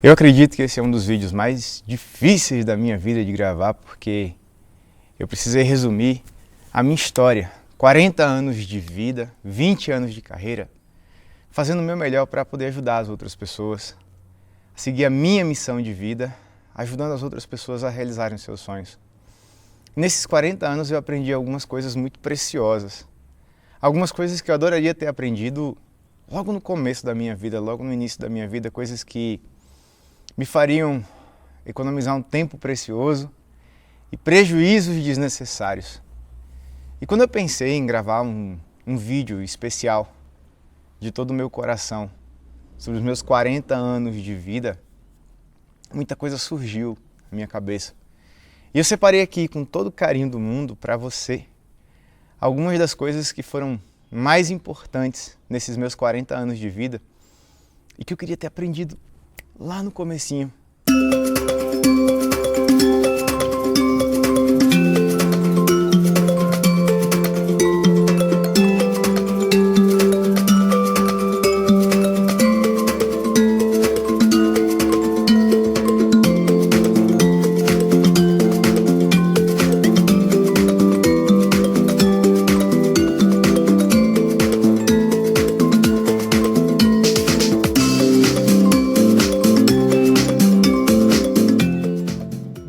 Eu acredito que esse é um dos vídeos mais difíceis da minha vida de gravar, porque eu precisei resumir a minha história. 40 anos de vida, 20 anos de carreira, fazendo o meu melhor para poder ajudar as outras pessoas, a seguir a minha missão de vida, ajudando as outras pessoas a realizarem seus sonhos. Nesses 40 anos eu aprendi algumas coisas muito preciosas. Algumas coisas que eu adoraria ter aprendido logo no começo da minha vida, logo no início da minha vida, coisas que me fariam economizar um tempo precioso e prejuízos desnecessários. E quando eu pensei em gravar um vídeo especial de todo o meu coração sobre os meus 40 anos de vida, muita coisa surgiu na minha cabeça. E eu separei aqui com todo o carinho do mundo para você algumas das coisas que foram mais importantes nesses meus 40 anos de vida e que eu queria ter aprendido lá no comecinho.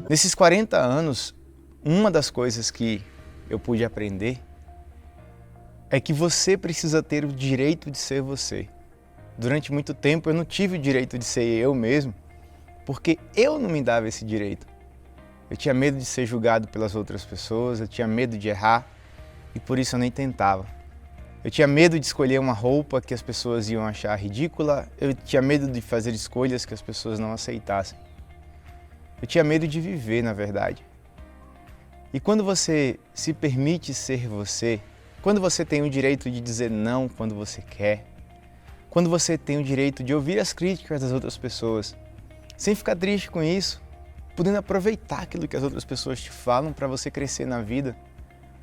Nesses 40 anos, uma das coisas que eu pude aprender é que você precisa ter o direito de ser você. Durante muito tempo eu não tive o direito de ser eu mesmo, porque eu não me dava esse direito. Eu tinha medo de ser julgado pelas outras pessoas, eu tinha medo de errar e por isso eu nem tentava. Eu tinha medo de escolher uma roupa que as pessoas iam achar ridícula, eu tinha medo de fazer escolhas que as pessoas não aceitassem. Eu tinha medo de viver, na verdade. E quando você se permite ser você, quando você tem o direito de dizer não quando você quer, quando você tem o direito de ouvir as críticas das outras pessoas, sem ficar triste com isso, podendo aproveitar aquilo que as outras pessoas te falam para você crescer na vida,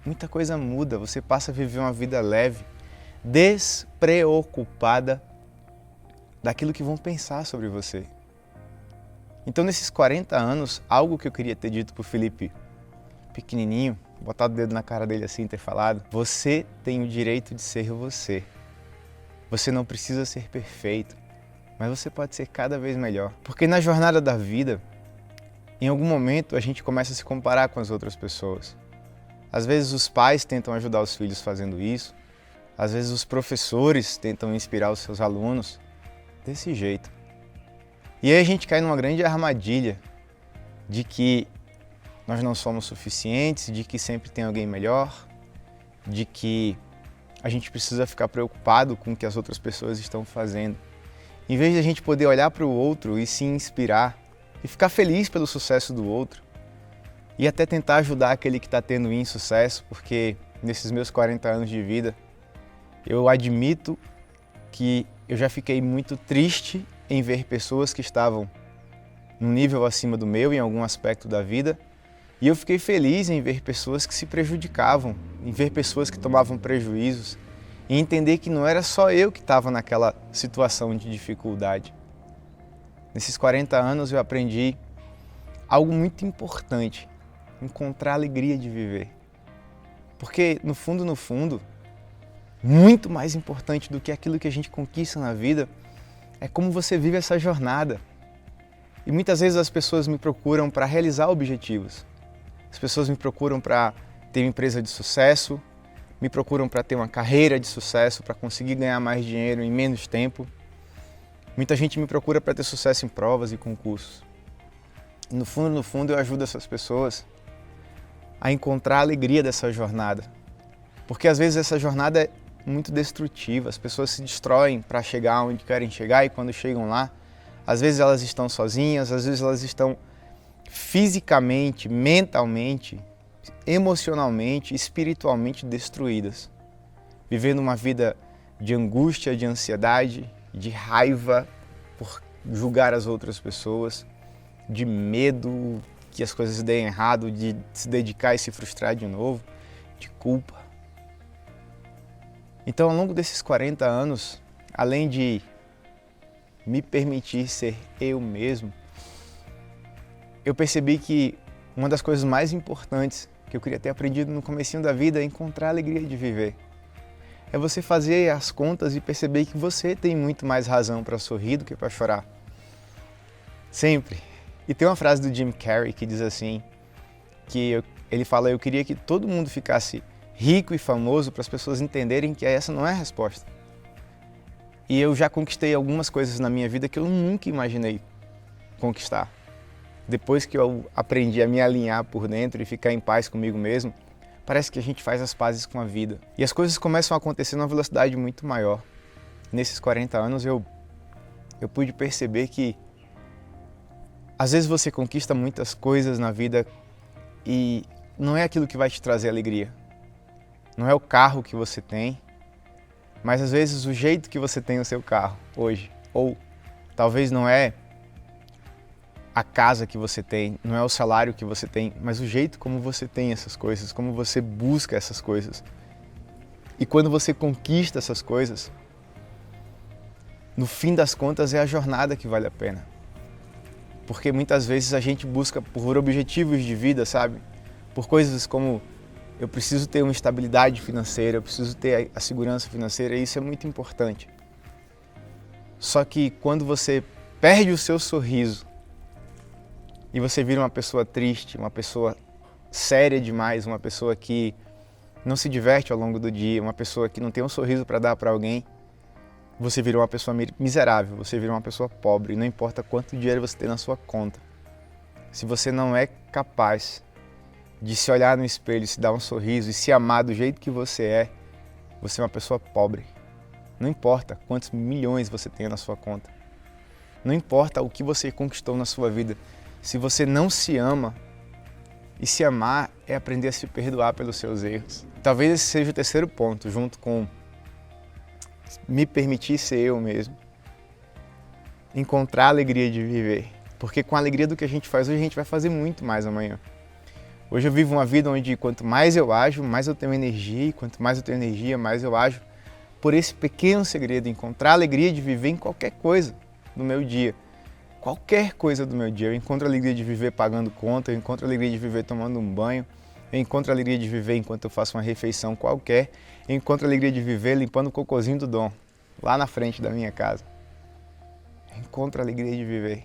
muita coisa muda, você passa a viver uma vida leve, despreocupada daquilo que vão pensar sobre você. Então, nesses 40 anos, algo que eu queria ter dito pro Felipe, pequenininho, botado o dedo na cara dele assim, ter falado: você tem o direito de ser você. Você não precisa ser perfeito, mas você pode ser cada vez melhor. Porque na jornada da vida, em algum momento a gente começa a se comparar com as outras pessoas. Às vezes os pais tentam ajudar os filhos fazendo isso, às vezes os professores tentam inspirar os seus alunos desse jeito. E aí a gente cai numa grande armadilha de que nós não somos suficientes, de que sempre tem alguém melhor, de que a gente precisa ficar preocupado com o que as outras pessoas estão fazendo. Em vez de a gente poder olhar para o outro e se inspirar e ficar feliz pelo sucesso do outro e até tentar ajudar aquele que está tendo insucesso, porque nesses meus 40 anos de vida eu admito que eu já fiquei muito triste em ver pessoas que estavam num nível acima do meu em algum aspecto da vida, e eu fiquei feliz em ver pessoas que se prejudicavam, em ver pessoas que tomavam prejuízos, e entender que não era só eu que estava naquela situação de dificuldade. Nesses 40 anos eu aprendi algo muito importante: encontrar a alegria de viver. Porque no fundo, muito mais importante do que aquilo que a gente conquista na vida é como você vive essa jornada. E muitas vezes as pessoas me procuram para realizar objetivos. As pessoas me procuram para ter uma empresa de sucesso, me procuram para ter uma carreira de sucesso, para conseguir ganhar mais dinheiro em menos tempo. Muita gente me procura para ter sucesso em provas e concursos. E no fundo, eu ajudo essas pessoas a encontrar a alegria dessa jornada. Porque às vezes essa jornada é muito destrutiva, as pessoas se destroem para chegar onde querem chegar e quando chegam lá, às vezes elas estão sozinhas, às vezes elas estão fisicamente, mentalmente, emocionalmente, espiritualmente destruídas, vivendo uma vida de angústia, de ansiedade, de raiva por julgar as outras pessoas, de medo que as coisas deem errado, de se dedicar e se frustrar de novo, de culpa. Então, ao longo desses 40 anos, além de me permitir ser eu mesmo, eu percebi que uma das coisas mais importantes que eu queria ter aprendido no comecinho da vida é encontrar a alegria de viver. É você fazer as contas e perceber que você tem muito mais razão para sorrir do que para chorar. Sempre. E tem uma frase do Jim Carrey que diz assim, ele fala, eu queria que todo mundo ficasse rico e famoso para as pessoas entenderem que essa não é a resposta. E eu já conquistei algumas coisas na minha vida que eu nunca imaginei conquistar. Depois que eu aprendi a me alinhar por dentro e ficar em paz comigo mesmo, parece que a gente faz as pazes com a vida. E as coisas começam a acontecer numa velocidade muito maior. Nesses 40 anos eu pude perceber que às vezes você conquista muitas coisas na vida e não é aquilo que vai te trazer alegria. Não é o carro que você tem, mas às vezes o jeito que você tem o seu carro hoje. Ou talvez não é a casa que você tem, não é o salário que você tem, mas o jeito como você tem essas coisas, como você busca essas coisas. E quando você conquista essas coisas, no fim das contas é a jornada que vale a pena. Porque muitas vezes a gente busca por objetivos de vida, sabe? Por coisas como eu preciso ter uma estabilidade financeira, eu preciso ter a segurança financeira, e isso é muito importante. Só que quando você perde o seu sorriso e você vira uma pessoa triste, uma pessoa séria demais, uma pessoa que não se diverte ao longo do dia, uma pessoa que não tem um sorriso para dar para alguém, você vira uma pessoa miserável, você vira uma pessoa pobre, não importa quanto dinheiro você tem na sua conta. Se você não é capaz de se olhar no espelho, se dar um sorriso e se amar do jeito que você é uma pessoa pobre. Não importa quantos milhões você tem na sua conta. Não importa o que você conquistou na sua vida. Se você não se ama, e se amar é aprender a se perdoar pelos seus erros. Talvez esse seja o terceiro ponto, junto com me permitir ser eu mesmo. Encontrar a alegria de viver. Porque com a alegria do que a gente faz hoje, a gente vai fazer muito mais amanhã. Hoje eu vivo uma vida onde quanto mais eu ajo, mais eu tenho energia, e quanto mais eu tenho energia, mais eu ajo. Por esse pequeno segredo, encontrar a alegria de viver em qualquer coisa do meu dia. Qualquer coisa do meu dia. Eu encontro a alegria de viver pagando conta, eu encontro a alegria de viver tomando um banho, eu encontro a alegria de viver enquanto eu faço uma refeição qualquer, eu encontro a alegria de viver limpando o cocôzinho do Dom, lá na frente da minha casa. Eu encontro a alegria de viver.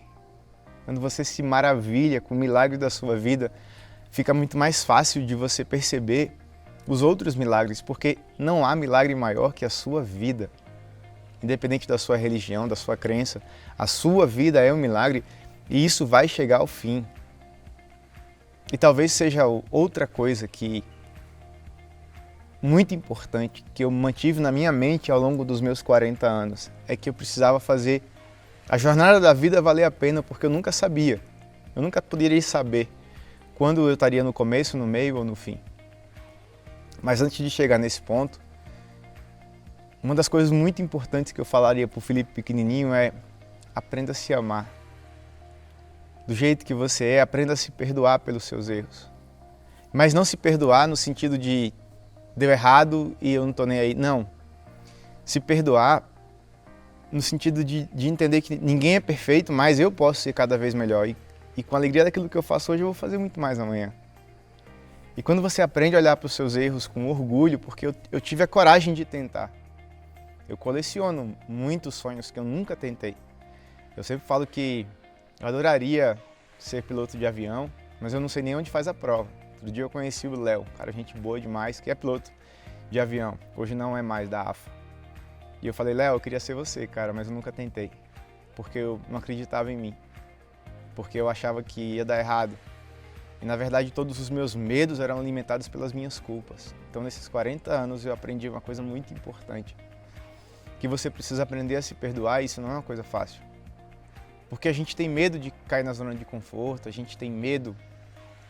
Quando você se maravilha com o milagre da sua vida, fica muito mais fácil de você perceber os outros milagres, porque não há milagre maior que a sua vida. Independente da sua religião, da sua crença, a sua vida é um milagre e isso vai chegar ao fim. E talvez seja outra coisa que muito importante que eu mantive na minha mente ao longo dos meus 40 anos, é que eu precisava fazer a jornada da vida valer a pena, porque eu nunca sabia, eu nunca poderia saber quando eu estaria no começo, no meio ou no fim. Mas antes de chegar nesse ponto, uma das coisas muito importantes que eu falaria para o Felipe pequenininho é aprenda a se amar. Do jeito que você é, aprenda a se perdoar pelos seus erros. Mas não se perdoar no sentido de deu errado e eu não estou nem aí. Não. Se perdoar no sentido de entender que ninguém é perfeito, mas eu posso ser cada vez melhor. E com a alegria daquilo que eu faço hoje, eu vou fazer muito mais amanhã. E quando você aprende a olhar para os seus erros com orgulho, porque eu tive a coragem de tentar. Eu coleciono muitos sonhos que eu nunca tentei. Eu sempre falo que eu adoraria ser piloto de avião, mas eu não sei nem onde faz a prova. Outro dia eu conheci o Léo, cara, gente boa demais, que é piloto de avião. Hoje não é mais da AFA. E eu falei, Léo, eu queria ser você, cara, mas eu nunca tentei. Porque eu não acreditava em mim. Porque eu achava que ia dar errado. E na verdade todos os meus medos eram alimentados pelas minhas culpas. Então nesses 40 anos eu aprendi uma coisa muito importante. Que você precisa aprender a se perdoar, e isso não é uma coisa fácil. Porque a gente tem medo de cair na zona de conforto, a gente tem medo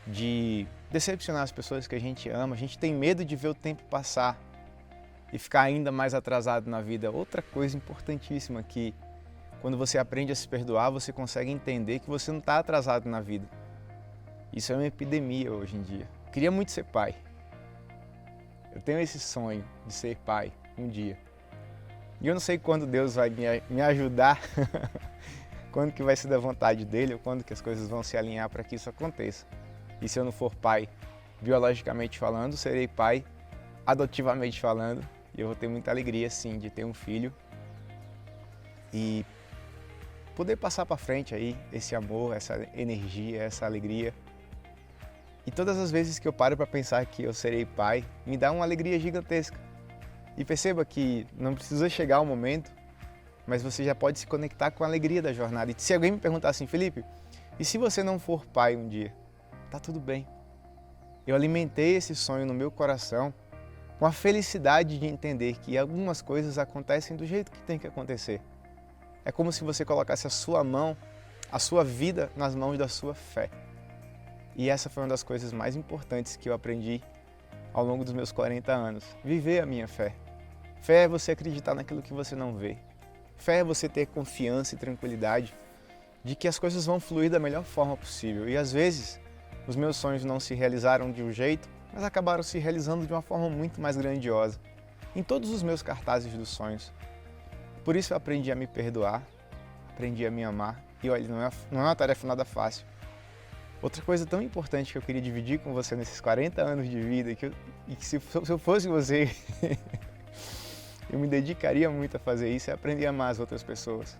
de decepcionar as pessoas que a gente ama, a gente tem medo de ver o tempo passar e ficar ainda mais atrasado na vida. Outra coisa importantíssima que quando você aprende a se perdoar, você consegue entender que você não está atrasado na vida. Isso é uma epidemia hoje em dia. Eu queria muito ser pai. Eu tenho esse sonho de ser pai um dia. E eu não sei quando Deus vai me ajudar, quando que vai ser da vontade dele, ou quando que as coisas vão se alinhar para que isso aconteça. E se eu não for pai, biologicamente falando, serei pai adotivamente falando, e eu vou ter muita alegria, sim, de ter um filho e poder passar para frente aí esse amor, essa energia, essa alegria. E todas as vezes que eu paro para pensar que eu serei pai, me dá uma alegria gigantesca. E perceba que não precisa chegar o momento, mas você já pode se conectar com a alegria da jornada. E se alguém me perguntar assim, Felipe, e se você não for pai um dia? Tá tudo bem. Eu alimentei esse sonho no meu coração com a felicidade de entender que algumas coisas acontecem do jeito que tem que acontecer. É como se você colocasse a sua mão, a sua vida nas mãos da sua fé. E essa foi uma das coisas mais importantes que eu aprendi ao longo dos meus 40 anos. Viver a minha fé. Fé é você acreditar naquilo que você não vê. Fé é você ter confiança e tranquilidade de que as coisas vão fluir da melhor forma possível. E às vezes, os meus sonhos não se realizaram de um jeito, mas acabaram se realizando de uma forma muito mais grandiosa. Em todos os meus cartazes dos sonhos. Por isso eu aprendi a me perdoar, aprendi a me amar. E olha, não é uma tarefa nada fácil. Outra coisa tão importante que eu queria dividir com você nesses 40 anos de vida, e que se eu fosse você, eu me dedicaria muito a fazer isso, é aprender a amar as outras pessoas.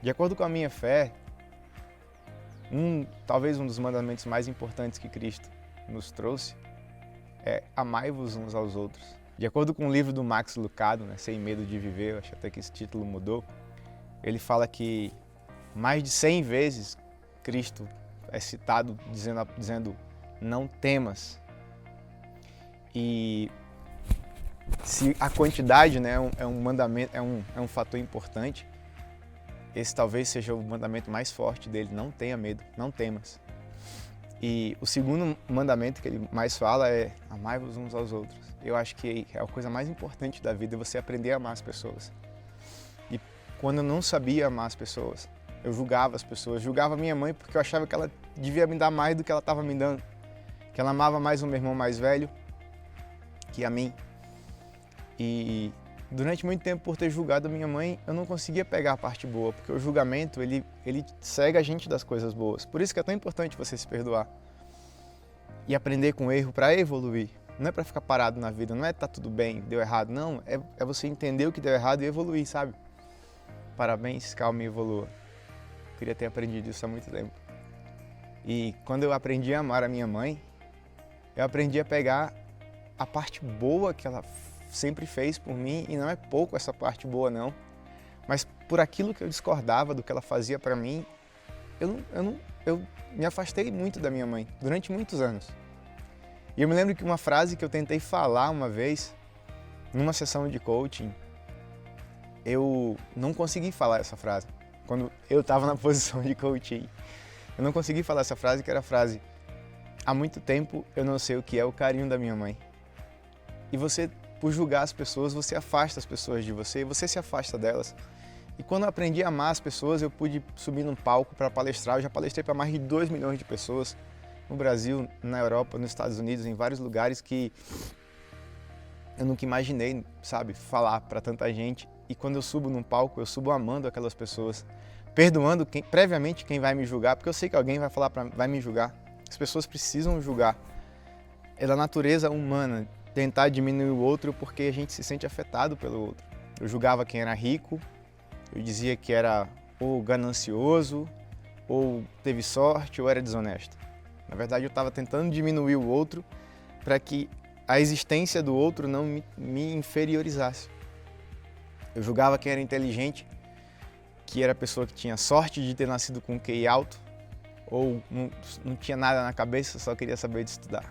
De acordo com a minha fé, talvez um dos mandamentos mais importantes que Cristo nos trouxe é amai-vos uns aos outros. De acordo com o livro do Max Lucado, né, Sem Medo de Viver, eu acho até que esse título mudou, ele fala que mais de 100 vezes Cristo é citado dizendo não temas. E se a quantidade, né, é um mandamento, é um fator importante, esse talvez seja o mandamento mais forte dele, não tenha medo, não temas. E o segundo mandamento que ele mais fala é amai-vos uns aos outros. Eu acho que é a coisa mais importante da vida, é você aprender a amar as pessoas. E quando eu não sabia amar as pessoas, eu julgava as pessoas, julgava minha mãe porque eu achava que ela devia me dar mais do que ela estava me dando, que ela amava mais o meu irmão mais velho que a mim. E durante muito tempo, por ter julgado a minha mãe, eu não conseguia pegar a parte boa, porque o julgamento, ele cega a gente das coisas boas. Por isso que é tão importante você se perdoar e aprender com o erro para evoluir. Não é para ficar parado na vida, não é tá tudo bem, deu errado, não. É você entender o que deu errado e evoluir, sabe? Parabéns, calma e evolua. Queria ter aprendido isso há muito tempo. E quando eu aprendi a amar a minha mãe, eu aprendi a pegar a parte boa que ela sempre fez por mim, e não é pouco essa parte boa não, mas por aquilo que eu discordava do que ela fazia para mim, eu me afastei muito da minha mãe durante muitos anos. E eu me lembro que uma frase que eu tentei falar uma vez, numa sessão de coaching, eu não consegui falar essa frase. Quando eu estava na posição de coaching, eu não consegui falar essa frase, que era a frase: há muito tempo eu não sei o que é o carinho da minha mãe. E você, por julgar as pessoas, você afasta as pessoas de você, e você se afasta delas. E quando eu aprendi a amar as pessoas, eu pude subir num palco para palestrar. Eu já palestrei para mais de 2 milhões de pessoas, no Brasil, na Europa, nos Estados Unidos, em vários lugares que eu nunca imaginei, sabe, falar para tanta gente. E quando eu subo num palco, eu subo amando aquelas pessoas, perdoando previamente quem vai me julgar, porque eu sei que alguém vai me julgar. As pessoas precisam julgar. É da natureza humana tentar diminuir o outro porque a gente se sente afetado pelo outro. Eu julgava quem era rico, eu dizia que era ou ganancioso, ou teve sorte, ou era desonesto. Na verdade, eu estava tentando diminuir o outro para que a existência do outro não me inferiorizasse. Eu julgava quem era inteligente, que era a pessoa que tinha sorte de ter nascido com um QI alto, ou não tinha nada na cabeça, só queria saber de estudar.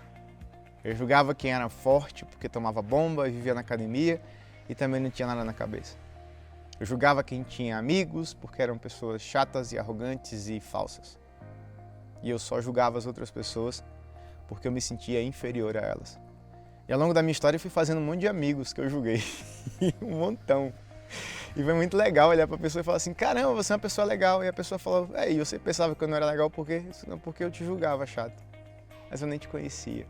Eu julgava quem era forte porque tomava bomba e vivia na academia e também não tinha nada na cabeça. Eu julgava quem tinha amigos porque eram pessoas chatas e arrogantes e falsas. E eu só julgava as outras pessoas porque eu me sentia inferior a elas. E ao longo da minha história eu fui fazendo um monte de amigos que eu julguei, um montão. E foi muito legal olhar para a pessoa e falar assim: caramba, você é uma pessoa legal. E a pessoa falou: e você pensava que eu não era legal porque eu te julgava chato. Mas eu nem te conhecia.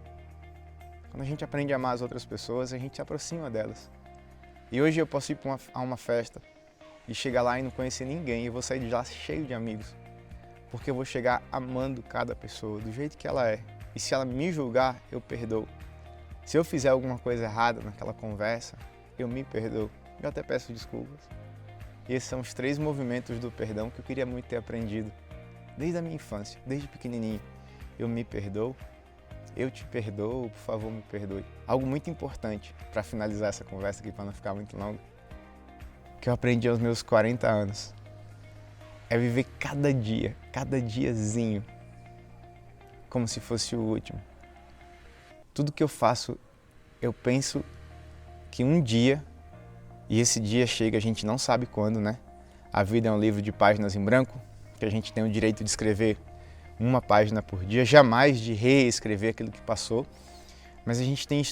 Quando a gente aprende a amar as outras pessoas, a gente se aproxima delas. E hoje eu posso ir a uma festa e chegar lá e não conhecer ninguém, eu vou sair de lá cheio de amigos. Porque eu vou chegar amando cada pessoa do jeito que ela é. E se ela me julgar, eu perdoo. Se eu fizer alguma coisa errada naquela conversa, eu me perdoo. Eu até peço desculpas. E esses são os 3 movimentos do perdão que eu queria muito ter aprendido. Desde a minha infância, desde pequenininho. Eu me perdoo, eu te perdoo, por favor me perdoe. Algo muito importante para finalizar essa conversa aqui, para não ficar muito longa, que eu aprendi aos meus 40 anos, é viver cada diazinho, como se fosse o último. Tudo que eu faço, eu penso que um dia, e esse dia chega, a gente não sabe quando, né? A vida é um livro de páginas em branco, que a gente tem o direito de escrever uma página por dia, jamais de reescrever aquilo que passou, mas a gente tem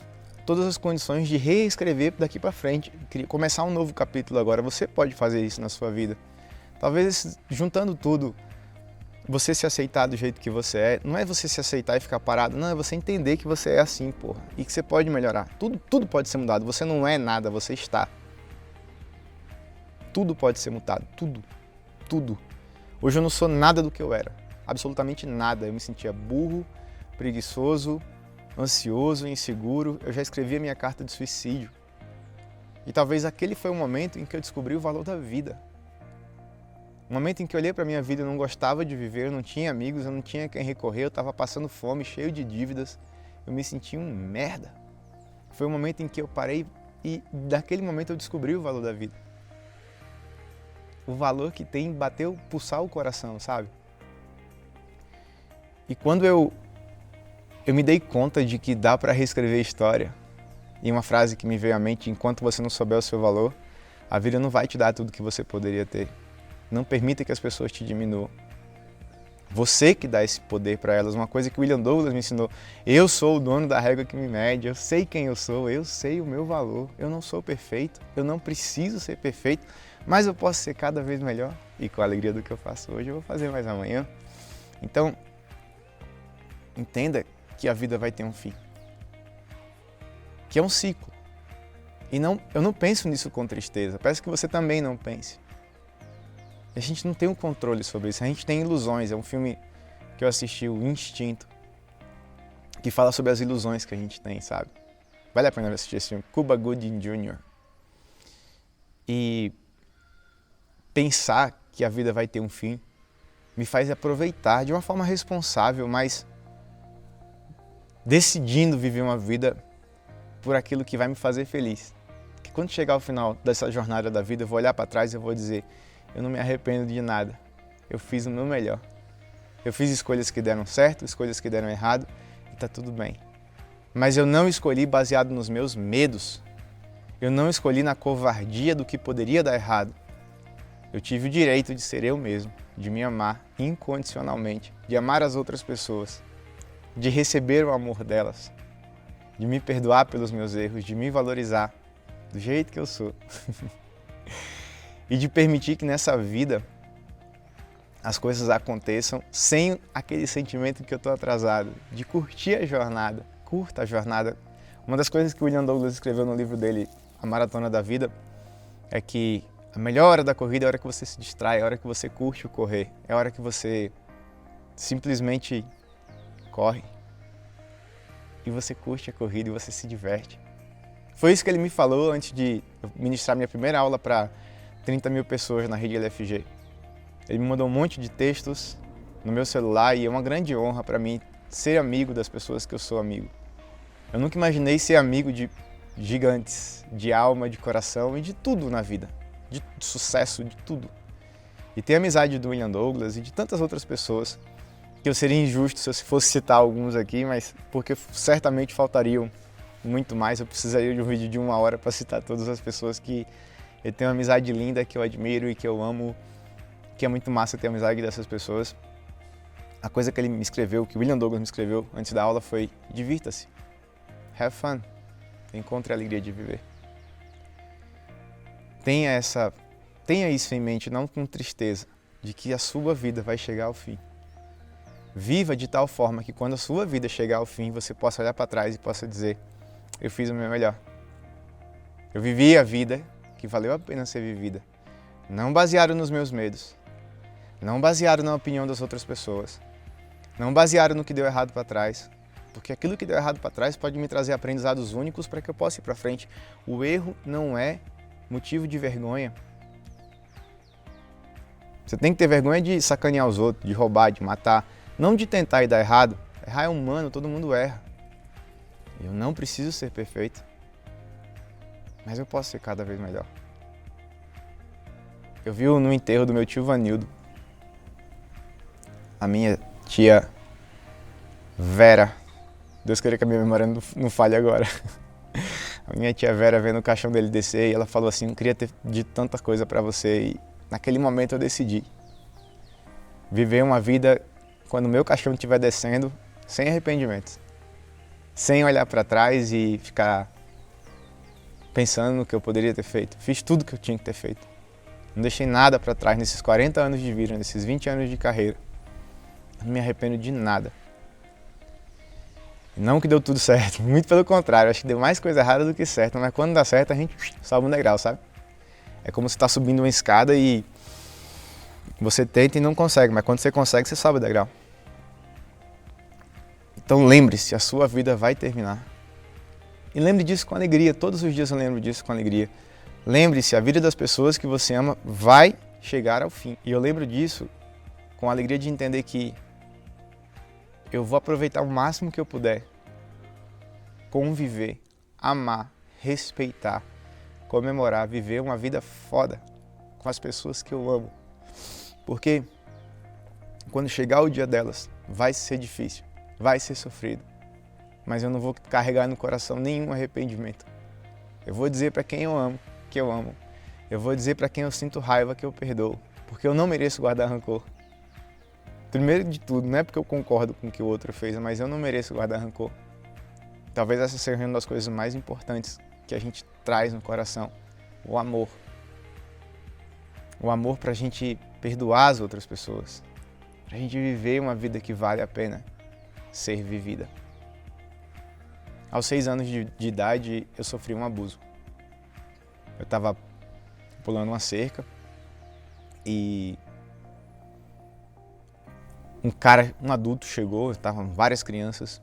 todas as condições de reescrever daqui para frente, começar um novo capítulo agora. Você pode fazer isso na sua vida. Talvez juntando tudo, você se aceitar do jeito que você é, não é você se aceitar e ficar parado, não, é você entender que você é assim, porra, e que você pode melhorar. Tudo pode ser mudado, você não é nada, você está. Tudo pode ser mudado, tudo. Hoje eu não sou nada do que eu era, absolutamente nada. Eu me sentia burro, preguiçoso, ansioso, inseguro. Eu já escrevi a minha carta de suicídio. E talvez aquele foi o momento em que eu descobri o valor da vida. O momento em que eu olhei para a minha vida, eu não gostava de viver, eu não tinha amigos, eu não tinha quem recorrer, eu estava passando fome, cheio de dívidas, eu me sentia um merda. Foi o momento em que eu parei e daquele momento eu descobri o valor da vida. O valor que tem bateu, pulsar o coração, sabe? E quando eu me dei conta de que dá para reescrever a história, e uma frase que me veio à mente: enquanto você não souber o seu valor, a vida não vai te dar tudo que você poderia ter. Não permita que as pessoas te diminuam. Você que dá esse poder para elas. Uma coisa que William Douglas me ensinou: eu sou o dono da régua que me mede, eu sei quem eu sou, eu sei o meu valor. Eu não sou perfeito, eu não preciso ser perfeito, mas eu posso ser cada vez melhor. E com a alegria do que eu faço hoje, eu vou fazer mais amanhã. Então, entenda que a vida vai ter um fim, que é um ciclo. E eu não penso nisso com tristeza, peço que você também não pense. A gente não tem um controle sobre isso, a gente tem ilusões. É um filme que eu assisti, O Instinto, que fala sobre as ilusões que a gente tem, sabe? Vale a pena assistir esse filme, Cuba Gooding Jr. E pensar que a vida vai ter um fim me faz aproveitar de uma forma responsável, mas decidindo viver uma vida por aquilo que vai me fazer feliz. Que quando chegar ao final dessa jornada da vida, eu vou olhar para trás e eu vou dizer: eu não me arrependo de nada, eu fiz o meu melhor. Eu fiz escolhas que deram certo, escolhas que deram errado, e tá tudo bem. Mas eu não escolhi baseado nos meus medos. Eu não escolhi na covardia do que poderia dar errado. Eu tive o direito de ser eu mesmo, de me amar incondicionalmente, de amar as outras pessoas, de receber o amor delas, de me perdoar pelos meus erros, de me valorizar do jeito que eu sou. E de permitir que nessa vida as coisas aconteçam sem aquele sentimento que eu estou atrasado, de curtir a jornada. Curta a jornada. Uma das coisas que o William Douglas escreveu no livro dele, A Maratona da Vida, é que a melhor hora da corrida é a hora que você se distrai, é a hora que você curte o correr, é a hora que você simplesmente corre e você curte a corrida e você se diverte. Foi isso que ele me falou antes de ministrar minha primeira aula para 30 mil pessoas na rede LFG. Ele me mandou um monte de textos no meu celular e é uma grande honra para mim ser amigo das pessoas que eu sou amigo. Eu nunca imaginei ser amigo de gigantes, de alma, de coração e de tudo na vida, de sucesso, de tudo. E ter a amizade do William Douglas e de tantas outras pessoas, que eu seria injusto se eu fosse citar alguns aqui, mas porque certamente faltariam muito mais. Eu precisaria de um vídeo de 1 hora para citar todas as pessoas que eu tenho uma amizade linda, que eu admiro e que eu amo, que é muito massa ter a amizade dessas pessoas. A coisa que ele me escreveu, que o William Douglas me escreveu antes da aula foi: divirta-se, have fun, encontre a alegria de viver. Tenha isso em mente, não com tristeza, de que a sua vida vai chegar ao fim. Viva de tal forma que quando a sua vida chegar ao fim, você possa olhar para trás e possa dizer: eu fiz o meu melhor. Eu vivi a vida que valeu a pena ser vivida. Não baseado nos meus medos. Não baseado na opinião das outras pessoas. Não baseado no que deu errado para trás. Porque aquilo que deu errado para trás pode me trazer aprendizados únicos para que eu possa ir para frente. O erro não é motivo de vergonha. Você tem que ter vergonha de sacanear os outros, de roubar, de matar. Não de tentar e dar errado. Errar é humano, todo mundo erra. Eu não preciso ser perfeito. Mas eu posso ser cada vez melhor. Eu vi no enterro do meu tio Vanildo, a minha tia Vera, Deus queria que a minha memória não falhe agora. A minha tia Vera vendo o caixão dele descer e ela falou assim, não queria ter dito tanta coisa pra você. E naquele momento eu decidi viver uma vida quando o meu caixão estiver descendo, sem arrependimentos. Sem olhar pra trás e ficar pensando no que eu poderia ter feito. Fiz tudo que eu tinha que ter feito. Não deixei nada pra trás nesses 40 anos de vida, nesses 20 anos de carreira. Eu não me arrependo de nada. Não que deu tudo certo, muito pelo contrário, acho que deu mais coisa errada do que certo, mas quando dá certo a gente sobe um degrau, sabe? É como se você está subindo uma escada e você tenta e não consegue, mas quando você consegue, você sobe o degrau. Então lembre-se, a sua vida vai terminar. E lembre disso com alegria, todos os dias eu lembro disso com alegria. Lembre-se, a vida das pessoas que você ama vai chegar ao fim. E eu lembro disso com a alegria de entender que eu vou aproveitar o máximo que eu puder, conviver, amar, respeitar, comemorar, viver uma vida foda com as pessoas que eu amo. Porque quando chegar o dia delas, vai ser difícil, vai ser sofrido, mas eu não vou carregar no coração nenhum arrependimento. Eu vou dizer para quem eu amo, que eu amo. Eu vou dizer para quem eu sinto raiva que eu perdoo, porque eu não mereço guardar rancor. Primeiro de tudo, não é porque eu concordo com o que o outro fez, mas eu não mereço guardar rancor. Talvez essa seja uma das coisas mais importantes que a gente traz no coração, o amor. O amor para a gente perdoar as outras pessoas, para a gente viver uma vida que vale a pena ser vivida. Aos 6 anos de idade, eu sofri um abuso. Eu estava pulando uma cerca e um adulto chegou, estavam várias crianças,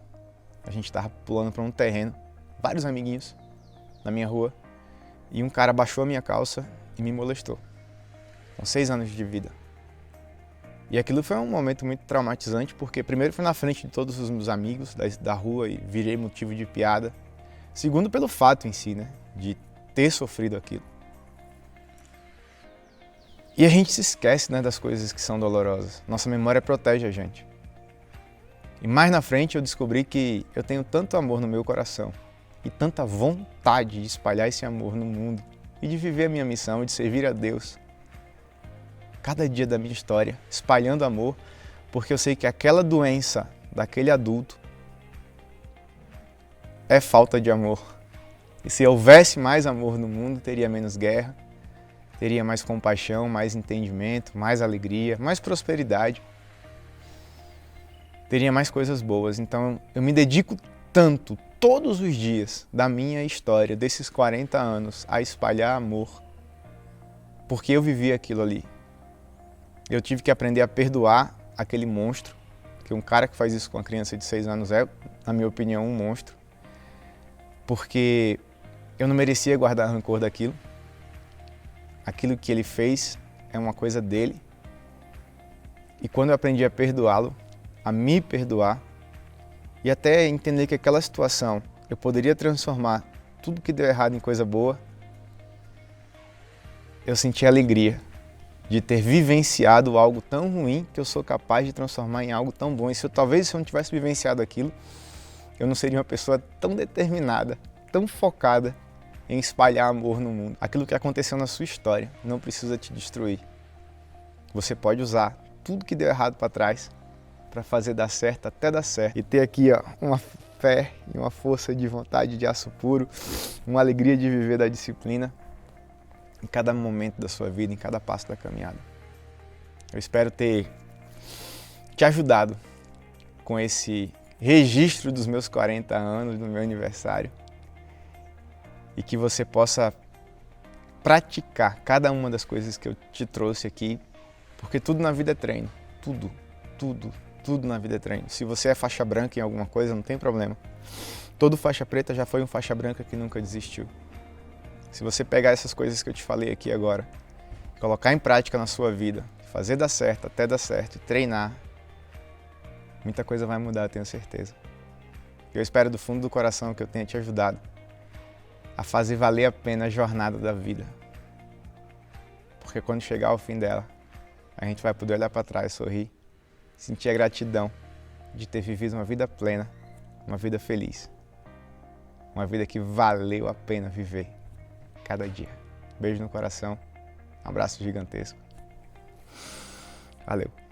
a gente estava pulando para um terreno, vários amiguinhos na minha rua, e um cara baixou a minha calça e me molestou, com 6 anos de vida. E aquilo foi um momento muito traumatizante, porque primeiro foi na frente de todos os meus amigos da rua e virei motivo de piada. Segundo, pelo fato em si, né, de ter sofrido aquilo. E a gente se esquece, né, das coisas que são dolorosas. Nossa memória protege a gente. E mais na frente eu descobri que eu tenho tanto amor no meu coração e tanta vontade de espalhar esse amor no mundo e de viver a minha missão e de servir a Deus. Cada dia da minha história, espalhando amor, porque eu sei que aquela doença daquele adulto é falta de amor. E se houvesse mais amor no mundo, teria menos guerra, teria mais compaixão, mais entendimento, mais alegria, mais prosperidade. Teria mais coisas boas. Então eu me dedico tanto, todos os dias da minha história, desses 40 anos, a espalhar amor, porque eu vivi aquilo ali. Eu tive que aprender a perdoar aquele monstro, que um cara que faz isso com uma criança de 6 anos é, na minha opinião, um monstro, porque eu não merecia guardar rancor daquilo. Aquilo que ele fez é uma coisa dele. E quando eu aprendi a perdoá-lo, a me perdoar, e até entender que aquela situação eu poderia transformar tudo que deu errado em coisa boa, eu senti alegria de ter vivenciado algo tão ruim que eu sou capaz de transformar em algo tão bom. E talvez se eu não tivesse vivenciado aquilo, eu não seria uma pessoa tão determinada, tão focada em espalhar amor no mundo. Aquilo que aconteceu na sua história não precisa te destruir. Você pode usar tudo que deu errado para trás para fazer dar certo até dar certo. E ter aqui uma fé e uma força de vontade de aço puro, uma alegria de viver da disciplina em cada momento da sua vida, em cada passo da caminhada. Eu espero ter te ajudado com esse registro dos meus 40 anos, do meu aniversário. e que você possa praticar cada uma das coisas que eu te trouxe aqui, porque tudo na vida é treino. Tudo na vida é treino. Se você é faixa branca em alguma coisa, não tem problema. Todo faixa preta já foi um faixa branca que nunca desistiu. Se você pegar essas coisas que eu te falei aqui agora, colocar em prática na sua vida, fazer dar certo, até dar certo, e treinar, muita coisa vai mudar, tenho certeza. Eu espero do fundo do coração que eu tenha te ajudado a fazer valer a pena a jornada da vida. Porque quando chegar ao fim dela, a gente vai poder olhar para trás, sorrir, sentir a gratidão de ter vivido uma vida plena, uma vida feliz. Uma vida que valeu a pena viver cada dia. Beijo no coração, um abraço gigantesco. Valeu.